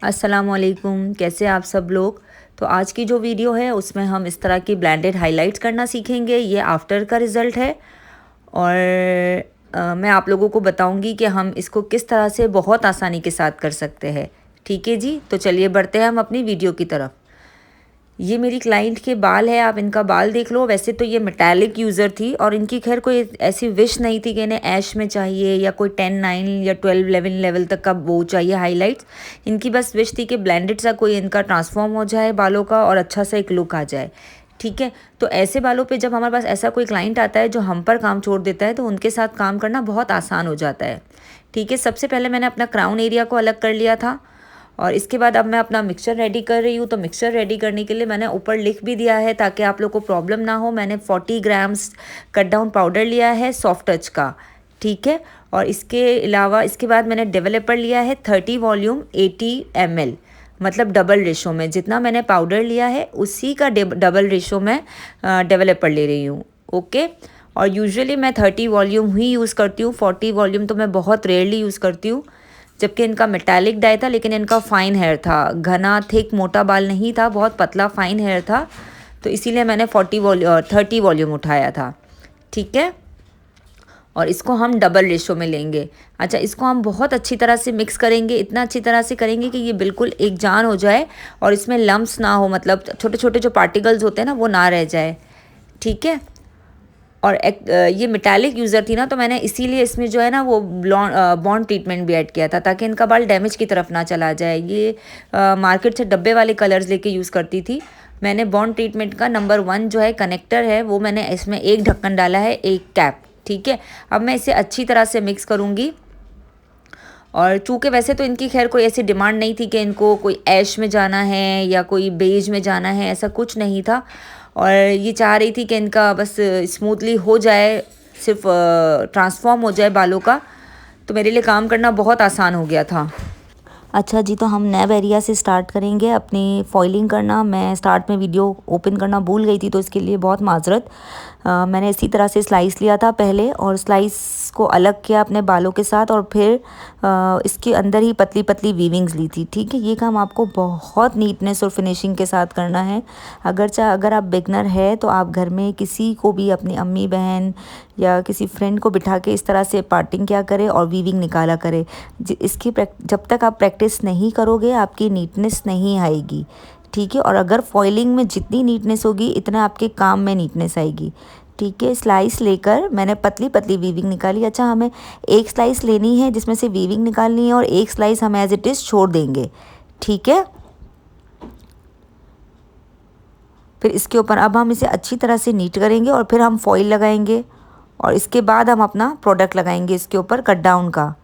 अस्सलामुअलैकुम, कैसे आप सब लोग। तो आज की जो वीडियो है उसमें हम इस तरह की ब्लेंडेड हाइलाइट्स करना सीखेंगे। ये आफ्टर का रिज़ल्ट है और मैं आप लोगों को बताऊंगी कि हम इसको किस तरह से बहुत आसानी के साथ कर सकते हैं। ठीक है जी, तो चलिए बढ़ते हैं हम अपनी वीडियो की तरफ। ये मेरी क्लाइंट के बाल है, आप इनका बाल देख लो। वैसे तो ये मेटालिक यूज़र थी और इनकी खैर कोई ऐसी विश नहीं थी कि इन्हें ऐश में चाहिए या कोई 10, 9 या 12, 11 लेवल तक का वो चाहिए हाइलाइट्स। इनकी बस विश थी कि ब्लेंडेड सा कोई इनका ट्रांसफॉर्म हो जाए बालों का और अच्छा सा एक लुक आ जाए। ठीक है, तो ऐसे बालों पे जब हमारे पास ऐसा कोई क्लाइंट आता है जो हम पर काम छोड़ देता है तो उनके साथ काम करना बहुत आसान हो जाता है। ठीक है, सबसे पहले मैंने अपना क्राउन एरिया को अलग कर लिया था और इसके बाद अब मैं अपना मिक्सचर रेडी कर रही हूँ। तो मिक्सचर रेडी करने के लिए मैंने ऊपर लिख भी दिया है ताकि आप लोग को प्रॉब्लम ना हो। मैंने 40 ग्राम्स कट डाउन पाउडर लिया है सॉफ्ट टच का। ठीक है, और इसके अलावा इसके बाद मैंने डेवलपर लिया है 30 वॉल्यूम 80 ml, मतलब डबल रेशो में। जितना मैंने पाउडर लिया है उसी का डबल रेशो में डेवलपर ले रही हूँ। ओके, और यूजुअली मैं 30 वॉल्यूम ही यूज़ करती हूँ, 40 वॉल्यूम तो मैं बहुत रेयरली यूज़ करती हूँ। जबकि इनका मेटालिक डाई था लेकिन इनका फ़ाइन हेयर था, घना थिक मोटा बाल नहीं था, बहुत पतला फ़ाइन हेयर था। तो इसीलिए मैंने 30 वॉल्यूम उठाया था। ठीक है, और इसको हम डबल रेशो में लेंगे। अच्छा, इसको हम बहुत अच्छी तरह से मिक्स करेंगे, इतना अच्छी तरह से करेंगे कि ये बिल्कुल एक जान हो जाए और इसमें लम्प्स ना हो, मतलब छोटे छोटे जो पार्टिकल्स होते हैं ना वो ना रह जाए। ठीक है, और ये मेटालिक यूज़र थी ना तो मैंने इसीलिए इसमें जो है ना वो बॉन्ड ट्रीटमेंट भी ऐड किया था ताकि इनका बाल डैमेज की तरफ ना चला जाए। ये मार्केट से डब्बे वाले कलर्स लेके यूज़ करती थी। मैंने बॉन्ड ट्रीटमेंट का नंबर 1 जो है कनेक्टर है वो मैंने इसमें एक ढक्कन डाला है, एक कैप। ठीक है, अब मैं इसे अच्छी तरह से मिक्स करूँगी। और चूँकि वैसे तो इनकी खैर कोई ऐसी डिमांड नहीं थी कि इनको कोई ऐश में जाना है या कोई बेज में जाना है, ऐसा कुछ नहीं था। और ये चाह रही थी कि इनका बस स्मूथली हो जाए, सिर्फ ट्रांसफॉर्म हो जाए बालों का। तो मेरे लिए काम करना बहुत आसान हो गया था। अच्छा जी, तो हम नैब एरिया से स्टार्ट करेंगे अपनी फॉइलिंग करना। मैं स्टार्ट में वीडियो ओपन करना भूल गई थी तो इसके लिए बहुत माजरत। मैंने इसी तरह से स्लाइस लिया था पहले और स्लाइस को अलग किया अपने बालों के साथ और फिर इसके अंदर ही पतली पतली वीविंग्स ली थी। ठीक है, ये काम आपको बहुत नीटनेस और फिनिशिंग के साथ करना है। अगर आप बिगनर है तो आप घर में किसी को भी, अपनी अम्मी बहन या किसी फ्रेंड को बिठा के इस तरह से पार्टिंग किया करें और वीविंग निकाला करें। जब तक आप प्रैक्टिस नहीं करोगे आपकी नीटनेस नहीं आएगी। ठीक है, और अगर फॉइलिंग में जितनी नीटनेस होगी इतना आपके काम में नीटनेस आएगी। ठीक है, स्लाइस लेकर मैंने पतली पतली वीविंग निकाली। अच्छा, हमें एक स्लाइस लेनी है जिसमें से वीविंग निकालनी है और एक स्लाइस हम एज इट इज़ छोड़ देंगे। ठीक है, फिर इसके ऊपर अब हम इसे अच्छी तरह से नीट करेंगे और फिर हम फॉइल लगाएंगे और इसके बाद हम अपना प्रोडक्ट लगाएंगे इसके ऊपर कट डाउन का।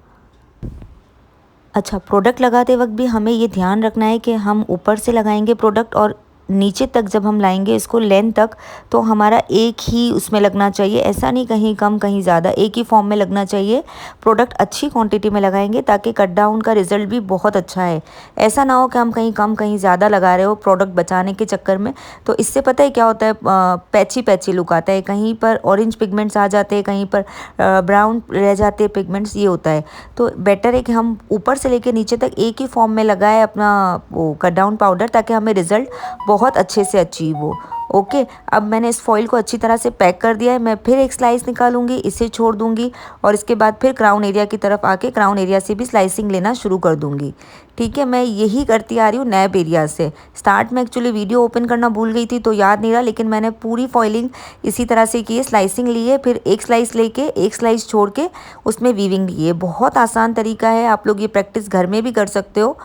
अच्छा, प्रोडक्ट लगाते वक्त भी हमें ये ध्यान रखना है कि हम ऊपर से लगाएंगे प्रोडक्ट और नीचे तक जब हम लाएंगे इसको लेंथ तक तो हमारा एक ही उसमें लगना चाहिए। ऐसा नहीं कहीं कम कहीं ज़्यादा, एक ही फॉर्म में लगना चाहिए। प्रोडक्ट अच्छी क्वांटिटी में लगाएंगे ताकि कट डाउन का रिज़ल्ट भी बहुत अच्छा है। ऐसा ना हो कि हम कहीं कम कहीं ज़्यादा लगा रहे हो प्रोडक्ट बचाने के चक्कर में। तो इससे पता है क्या होता है, पैची पैची लुक आता है। कहीं पर ऑरेंज पिगमेंट्स आ जाते हैं, कहीं पर ब्राउन रह जाते हैं पिगमेंट्स, ये होता है। तो बेटर है कि हम ऊपर से लेकर नीचे तक एक ही फॉर्म में लगाए अपना वो कट डाउन पाउडर ताकि हमें रिज़ल्ट बहुत अच्छे से अचीव हो। ओके, अब मैंने इस फॉइल को अच्छी तरह से पैक कर दिया है। मैं फिर एक स्लाइस निकालूंगी, इसे छोड़ दूंगी और इसके बाद फिर क्राउन एरिया की तरफ आके क्राउन एरिया से भी स्लाइसिंग लेना शुरू कर दूंगी। ठीक है, मैं यही करती आ रही हूँ नैब एरिया से। स्टार्ट में एक्चुअली वीडियो ओपन करना भूल गई थी तो याद नहीं रहा, लेकिन मैंने पूरी फॉइलिंग इसी तरह से की है। स्लाइसिंग ली है, फिर एक स्लाइस लेके एक स्लाइस छोड़ के उसमें वीविंग ली है। बहुत आसान तरीका है, आप लोग ये प्रैक्टिस घर में भी कर सकते हो।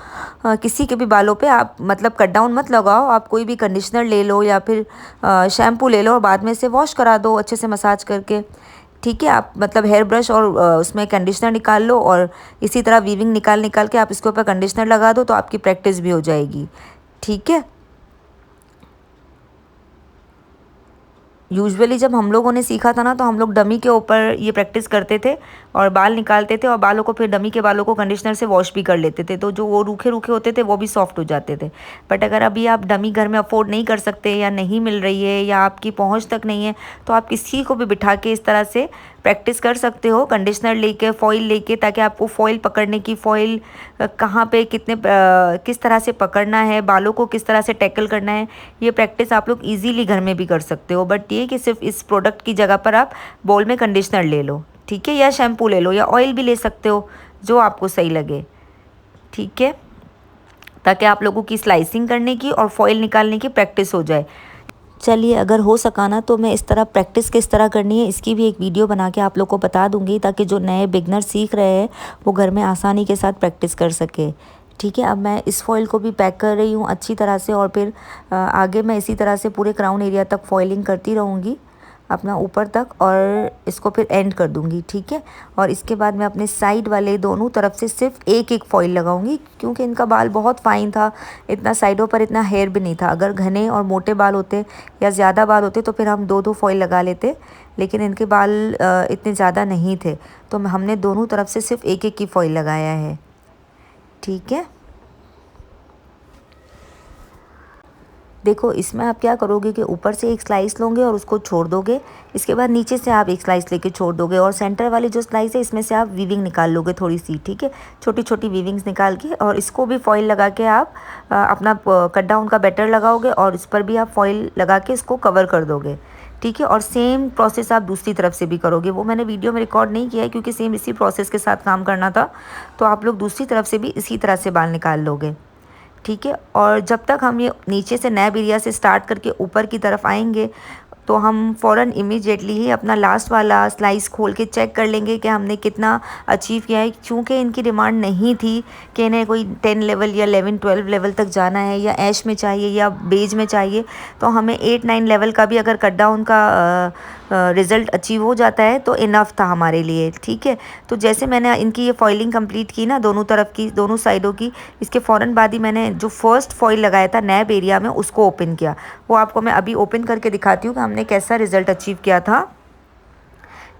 किसी के भी बालों पे आप मतलब कट डाउन मत लगाओ, आप कोई भी कंडीशनर ले लो या फिर शैम्पू ले लो और बाद में इसे वॉश करा दो अच्छे से मसाज करके। ठीक है, आप मतलब हेयर ब्रश और उसमें कंडीशनर निकाल लो और इसी तरह वीविंग निकाल निकाल के आप इसके ऊपर कंडीशनर लगा दो तो आपकी प्रैक्टिस भी हो जाएगी। ठीक है, यूजुअली जब हम लोगों ने सीखा था ना तो हम लोग डमी के ऊपर ये प्रैक्टिस करते थे और बाल निकालते थे और बालों को फिर डमी के बालों को कंडीशनर से वॉश भी कर लेते थे, तो जो वो रूखे रूखे होते थे वो भी सॉफ्ट हो जाते थे। बट अगर अभी आप डमी घर में अफोर्ड नहीं कर सकते या नहीं मिल रही है या आपकी पहुंच तक नहीं है तो आप किसी को भी बिठा के इस तरह से प्रैक्टिस कर सकते हो कंडीशनर लेके, फॉइल लेके, ताकि आपको फॉइल पकड़ने की, फॉइल कहाँ पे कितने किस तरह से पकड़ना है, बालों को किस तरह से टैकल करना है, ये प्रैक्टिस आप लोग इजीली घर में भी कर सकते हो। बट ये कि सिर्फ इस प्रोडक्ट की जगह पर आप बोल में कंडीशनर ले लो, ठीक है, या शैम्पू ले लो, या ऑयल भी ले सकते हो, जो आपको सही लगे, ठीक है, ताकि आप लोगों की स्लाइसिंग करने की और फॉइल निकालने की प्रैक्टिस हो जाए। चलिए, अगर हो सका ना तो मैं इस तरह प्रैक्टिस किस तरह करनी है इसकी भी एक वीडियो बना के आप लोग को बता दूंगी, ताकि जो नए बिगनर सीख रहे हैं वो घर में आसानी के साथ प्रैक्टिस कर सके, ठीक है। अब मैं इस फॉइल को भी पैक कर रही हूँ अच्छी तरह से, और फिर आगे मैं इसी तरह से पूरे क्राउन एरिया तक फॉइलिंग करती रहूँगी अपना ऊपर तक, और इसको फिर एंड कर दूंगी, ठीक है। और इसके बाद मैं अपने साइड वाले दोनों तरफ से सिर्फ एक एक फॉइल लगाऊंगी, क्योंकि इनका बाल बहुत फाइन था, इतना साइडों पर इतना हेयर भी नहीं था। अगर घने और मोटे बाल होते या ज़्यादा बाल होते तो फिर हम दो दो फॉइल लगा लेते, लेकिन इनके बाल इतने ज़्यादा नहीं थे, तो हमने दोनों तरफ से सिर्फ एक एक की फॉइल लगाया है, ठीक है। देखो, इसमें आप क्या करोगे कि ऊपर से एक स्लाइस लोगे और उसको छोड़ दोगे, इसके बाद नीचे से आप एक स्लाइस लेके छोड़ दोगे, और सेंटर वाली जो स्लाइस है इसमें से आप वीविंग निकाल लोगे थोड़ी सी, ठीक है, छोटी छोटी वीविंग्स निकाल के, और इसको भी फॉइल लगा के आप अपना कट डाउन का बैटर लगाओगे, और इस पर भी आप फॉइल लगा के इसको कवर कर दोगे, ठीक है। और सेम प्रोसेस आप दूसरी तरफ से भी करोगे, वो मैंने वीडियो में रिकॉर्ड नहीं किया है क्योंकि सेम इसी प्रोसेस के साथ काम करना था, तो आप लोग दूसरी तरफ से भी इसी तरह से बाल निकाल लोगे, ठीक है। और जब तक हम ये नीचे से नैब एरिया से स्टार्ट करके ऊपर की तरफ आएंगे, तो हम फ़ौरन इमीडिएटली ही अपना लास्ट वाला स्लाइस खोल के चेक कर लेंगे कि हमने कितना अचीव किया है। चूँकि इनकी डिमांड नहीं थी कि इन्हें कोई 10 लेवल या 11-12 लेवल तक जाना है, या ऐश में चाहिए या बेज में चाहिए, तो हमें 8-9 लेवल का भी अगर कट डाउन का रिज़ल्ट अचीव हो जाता है तो इनफ था हमारे लिए, ठीक है। तो जैसे मैंने इनकी ये फॉइलिंग कंप्लीट की ना, दोनों तरफ की, दोनों साइडों की, इसके फ़ौरन बाद ही मैंने जो फर्स्ट फॉइल लगाया था नैब एरिया में उसको ओपन किया। वो आपको मैं अभी ओपन करके दिखाती हूँ कि हमने कैसा रिज़ल्ट अचीव किया था,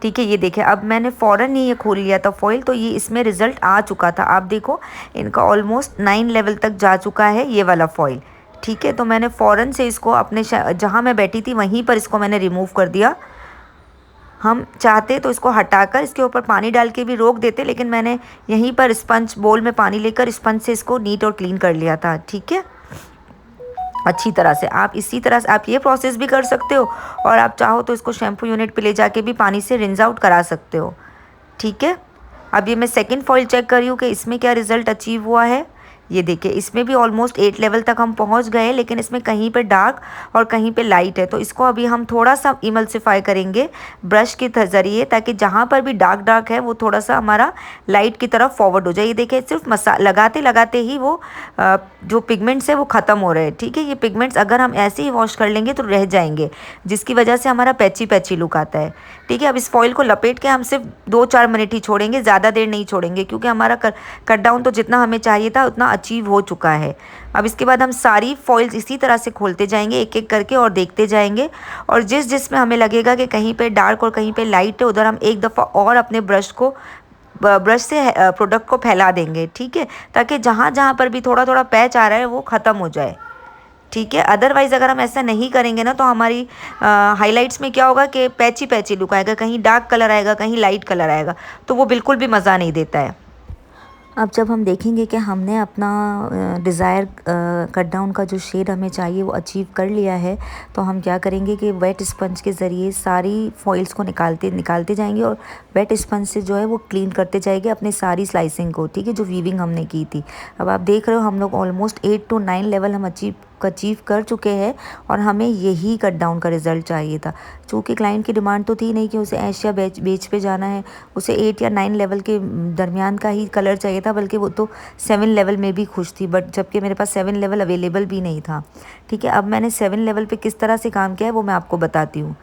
ठीक है। ये देखिए, अब मैंने फ़ौरन ही ये खोल लिया था फॉइल, तो ये इसमें रिज़ल्ट आ चुका था। आप देखो, इनका ऑलमोस्ट 9 लेवल तक जा चुका है ये वाला फॉइल, ठीक है। तो मैंने फ़ौरन से इसको अपने जहाँ मैं बैठी थी वहीं पर इसको मैंने रिमूव कर दिया। हम चाहते तो इसको हटाकर इसके ऊपर पानी डाल के भी रोक देते, लेकिन मैंने यहीं पर स्पंज बोल में पानी लेकर स्पंज से इसको नीट और क्लीन कर लिया था, ठीक है, अच्छी तरह से। आप इसी तरह से आप ये प्रोसेस भी कर सकते हो, और आप चाहो तो इसको शैम्पू यूनिट पे ले जाके भी पानी से रिंस आउट करा सकते हो, ठीक है। अब ये मैं सेकंड फॉइल चेक कर रही हूँ कि इसमें क्या रिज़ल्ट अचीव हुआ है। ये देखिए, इसमें भी ऑलमोस्ट 8 लेवल तक हम पहुंच गए, लेकिन इसमें कहीं पे डार्क और कहीं पे लाइट है, तो इसको अभी हम थोड़ा सा इमल्सिफाई करेंगे ब्रश के ज़रिए, ताकि जहाँ पर भी डार्क डार्क है वो थोड़ा सा हमारा लाइट की तरफ फॉरवर्ड हो जाए। ये देखिए, सिर्फ लगाते लगाते ही वो जो पिगमेंट्स है वो ख़त्म हो रहे हैं, ठीक है। ये पिगमेंट्स अगर हम ऐसे ही वॉश कर लेंगे तो रह जाएंगे, जिसकी वजह से हमारा पैची पैची लुक आता है, ठीक है। अब इस फॉइल को लपेट के हम सिर्फ 2-4 मिनट ही छोड़ेंगे, ज़्यादा देर नहीं छोड़ेंगे, क्योंकि हमारा कट डाउन तो जितना हमें चाहिए था उतना अचीव हो चुका है। अब इसके बाद हम सारी फॉइल्स इसी तरह से खोलते जाएंगे एक एक करके, और देखते जाएंगे, और जिस में हमें लगेगा कि कहीं पे डार्क और कहीं पे लाइट है, उधर हम एक दफ़ा और अपने ब्रश से प्रोडक्ट को फैला देंगे, ठीक है, ताकि जहाँ जहाँ पर भी थोड़ा थोड़ा पैच आ रहा है वो ख़त्म हो जाए, ठीक है। अदरवाइज़ अगर हम ऐसा नहीं करेंगे ना, तो हमारी हाइलाइट्स में क्या होगा कि पैची पैची लुक आएगा, कहीं डार्क कलर आएगा, कहीं लाइट कलर आएगा, तो वो बिल्कुल भी मज़ा नहीं देता है। अब जब हम देखेंगे कि हमने अपना डिज़ायर कट डाउन का जो शेड हमें चाहिए वो अचीव कर लिया है, तो हम क्या करेंगे कि वेट स्पंज के ज़रिए सारी फॉइल्स को निकालते जाएंगे, और वेट स्पंज से जो है वो क्लीन करते जाएंगे अपनी सारी स्लाइसिंग को, ठीक है, जो वीविंग हमने की थी। अब आप देख रहे हो, हम लोग ऑलमोस्ट 8 to 9 लेवल हम अचीव कर चुके हैं, और हमें यही कट डाउन का रिज़ल्ट चाहिए था। चूँकि क्लाइंट की डिमांड तो थी नहीं कि उसे ऐश या बेच पे जाना है, उसे 8 या 9 लेवल के दरमियान का ही कलर चाहिए था, बल्कि वो तो 7 लेवल में भी खुश थी, बट जबकि मेरे पास 7 लेवल अवेलेबल भी नहीं था, ठीक है। अब मैंने 7 लेवल पे किस तरह से काम किया है वो मैं आपको बताती हूँ,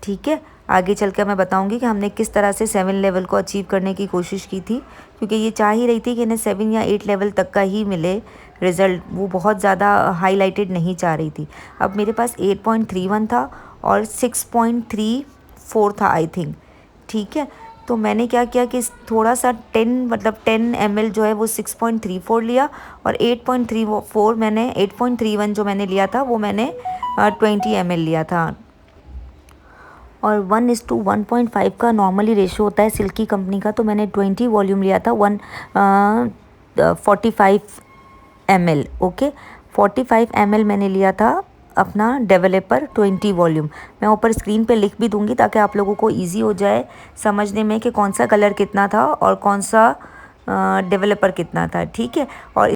ठीक है। आगे चल कर मैं बताऊंगी कि हमने किस तरह से 7 लेवल को अचीव करने की कोशिश की थी, क्योंकि ये चाह ही रही थी कि इन्हें 7 या 8 लेवल तक का ही मिले रिज़ल्ट, वो बहुत ज़्यादा हाईलाइटेड नहीं चाह रही थी। अब मेरे पास 8.31 था और 6.34 था आई थिंक, ठीक है। तो मैंने क्या किया कि थोड़ा सा 10 ml जो है वो 6.34 लिया, और 8.31 जो मैंने लिया था वो मैंने 20 ml लिया था, और 1:1.5 का नॉर्मली रेशो होता है सिल्की कंपनी का, तो मैंने 20 वॉल्यूम लिया था 45 ml। ओके, 45 ml मैंने लिया था अपना डेवलपर 20 वॉल्यूम। मैं ऊपर स्क्रीन पे लिख भी दूंगी ताकि आप लोगों को इजी हो जाए समझने में कि कौन सा कलर कितना था और कौन सा डेवलपर कितना था, ठीक है। और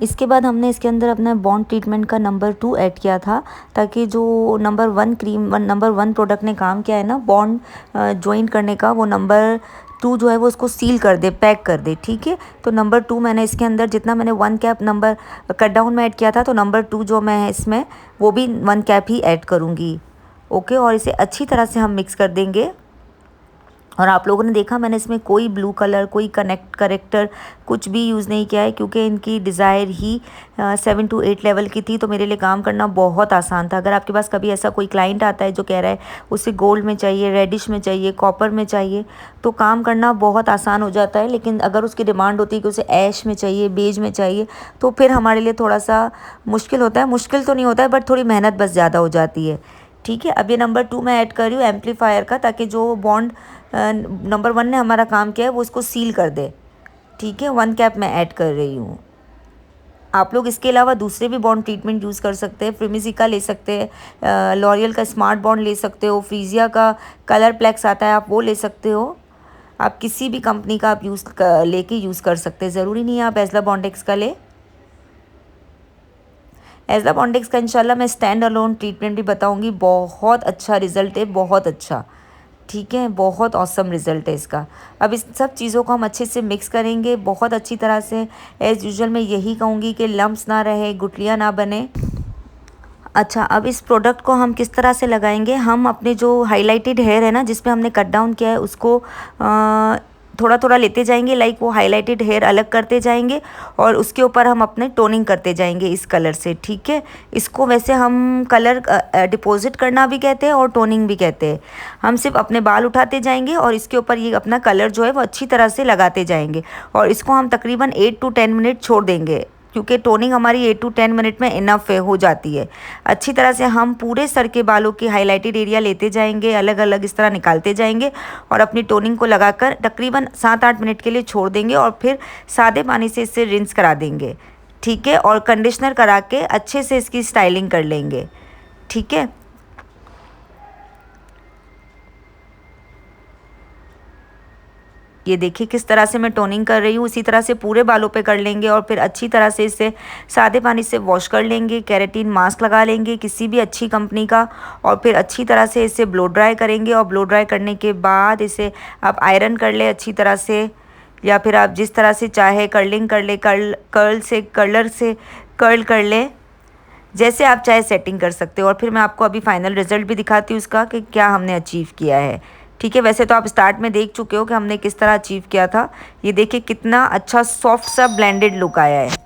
इसके बाद हमने इसके अंदर अपना बॉन्ड ट्रीटमेंट का नंबर 2 ऐड किया था, ताकि जो नंबर 1 प्रोडक्ट ने काम किया है ना बॉन्ड ज्वाइन करने का, वो नंबर 2 जो है वो उसको सील कर दे, पैक कर दे, ठीक है। तो नंबर 2 मैंने इसके अंदर जितना मैंने 1 कैप नंबर कट डाउन में ऐड किया था, तो नंबर 2 जो मैं है इसमें वो भी 1 कैप ही ऐड करूँगी। ओके, और इसे अच्छी तरह से हम मिक्स कर देंगे। और आप लोगों ने देखा मैंने इसमें कोई ब्लू कलर, कोई करेक्टर कुछ भी यूज़ नहीं किया है, क्योंकि इनकी डिज़ायर ही 7 to 8 लेवल की थी, तो मेरे लिए काम करना बहुत आसान था। अगर आपके पास कभी ऐसा कोई क्लाइंट आता है जो कह रहा है उसे गोल्ड में चाहिए, रेडिश में चाहिए, कॉपर में चाहिए, तो काम करना बहुत आसान हो जाता है। लेकिन अगर उसकी डिमांड होती है कि उसे ऐश में चाहिए, बेज में चाहिए, तो फिर हमारे लिए थोड़ा सा मुश्किल होता है। मुश्किल तो नहीं होता है, बट थोड़ी मेहनत बस ज़्यादा हो जाती है, ठीक है। अब ये नंबर 2 मैं ऐड कर रही हूँ एम्पलीफायर का, ताकि जो बॉन्ड नंबर 1 ने हमारा काम किया है वो उसको सील कर दे, ठीक है। 1 कैप मैं ऐड कर रही हूँ। आप लोग इसके अलावा दूसरे भी बॉन्ड ट्रीटमेंट यूज़ कर सकते हैं। फ्रीमिजी का ले सकते हैं, लॉरियल का स्मार्ट बॉन्ड ले सकते हो, फ्रीजिया का कलर प्लेक्स आता है आप वो ले सकते हो। आप किसी भी कंपनी का आप लेके यूज़ कर सकते हैं, ज़रूरी नहीं है आप एजला बॉन्डेक्स का ले। एजला बॉन्डेक्स का इंशाल्लाह मैं स्टैंड अलोन ट्रीटमेंट भी बताऊंगी, बहुत अच्छा रिजल्ट है, बहुत अच्छा, ठीक है, बहुत ऑसम रिजल्ट है इसका। अब इस सब चीज़ों को हम अच्छे से मिक्स करेंगे बहुत अच्छी तरह से। एज़ यूजुअल मैं यही कहूँगी कि लम्प्स ना रहे, गुठलियाँ ना बने। अच्छा, अब इस प्रोडक्ट को हम किस तरह से लगाएंगे, हम अपने जो हाइलाइटेड हेयर है ना जिस पे हमने कट डाउन किया है उसको थोड़ा थोड़ा लेते जाएंगे, लाइक वो हाइलाइटेड हेयर अलग करते जाएंगे और उसके ऊपर हम अपने टोनिंग करते जाएंगे इस कलर से, ठीक है। इसको वैसे हम कलर डिपॉजिट करना भी कहते हैं और टोनिंग भी कहते हैं। हम सिर्फ अपने बाल उठाते जाएंगे और इसके ऊपर ये अपना कलर जो है वो अच्छी तरह से लगाते जाएंगे और इसको हम तकरीबन 8 to 10 मिनट छोड़ देंगे, क्योंकि टोनिंग हमारी 8 to 10 मिनट में इनफ हो जाती है। अच्छी तरह से हम पूरे सर के बालों की हाइलाइटेड एरिया लेते जाएंगे, अलग अलग इस तरह निकालते जाएंगे और अपनी टोनिंग को लगाकर तकरीबन 7-8 मिनट के लिए छोड़ देंगे और फिर सादे पानी से इससे रिंस करा देंगे, ठीक है। और कंडीशनर करा के अच्छे से इसकी स्टाइलिंग कर लेंगे, ठीक है। ये देखिए किस तरह से मैं टोनिंग कर रही हूँ, इसी तरह से पूरे बालों पे कर लेंगे और फिर अच्छी तरह से इसे सादे पानी से वॉश कर लेंगे। केराटिन मास्क लगा लेंगे किसी भी अच्छी कंपनी का और फिर अच्छी तरह से इसे ब्लो ड्राई करेंगे और ब्लो ड्राई करने के बाद इसे आप आयरन कर ले अच्छी तरह से, या फिर आप जिस तरह से चाहे कर्लिंग कर ले, कर्ल से कर्ल कर ले, जैसे आप चाहे सेटिंग कर सकते हो। और फिर मैं आपको अभी फाइनल रिजल्ट भी दिखाती हूँ उसका कि क्या हमने अचीव किया है, ठीक है। वैसे तो आप स्टार्ट में देख चुके हो कि हमने किस तरह अचीव किया था। ये देखिए कितना अच्छा सॉफ्ट सा ब्लेंडेड लुक आया है।